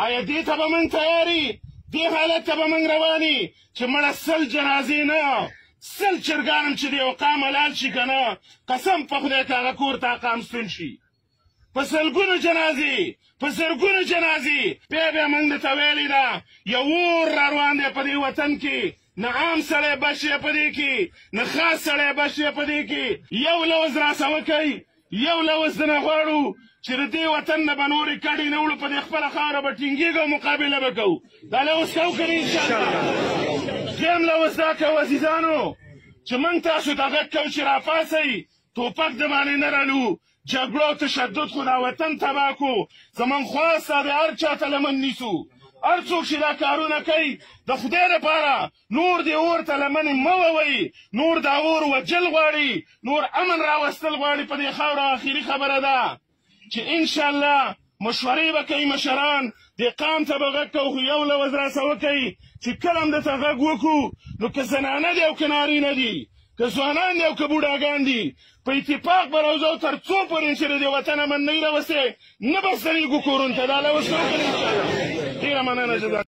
آیا دې ته به موږ تیاري دې حالت ته به موږ رواني چې مړه 100 جنازې نه 100 چرګان هم چې د یو قام حلال شي که نه قسم په خدای که هغه کور ته قام ستون شي په سلګونو جنازې په زرګونو جنازې بیا موږ درته ویلې ده یو اور را روان دی په دې وطن کې نه عام سړی بچ دی په دې کې نه خاص سړی بچ دی په دې کې یو لوز راسه وکئ یو لوز نه غواړو چې د دې وطن نه به نورې کډې نه وړو په دې خپله خاوره به ټینګېږو او مقابله به کوو دا لوز کوو که نه انشاءالله دویم لوز دا کوو عزیزانو چې موږ تاسو ته غږ کوو چې راپاڅئ ټوپک د باندې نه رالو جګړو او تشدد خو دا وطن تباه کړو زموږ خواست دا د هر چا ته لمن نیسو هر څوک چې دا کارونه کوي د خدای لپاره نور دې اور ته لمنې مه ووئ نور دا اور وجل غواړي نور امن راوستل غواړي په دې خاوره اخري خبره ده چې انشاءالله مشورې به کوي مشران دې قام ته به غږ کوو خو یو لوز راسه وکئ چې کله هم درته غږ وکړو نو که زنانه دي او که نارینه دي که ځوانان دي او که بوډاګان دي په اتفاق به راوځو تر څو پورې چې د دې وطن امن نه وي راوستی نه به ستنېږو کورونو ته دا لوز کوو که نه انشاءالله ډېره مننه جزاک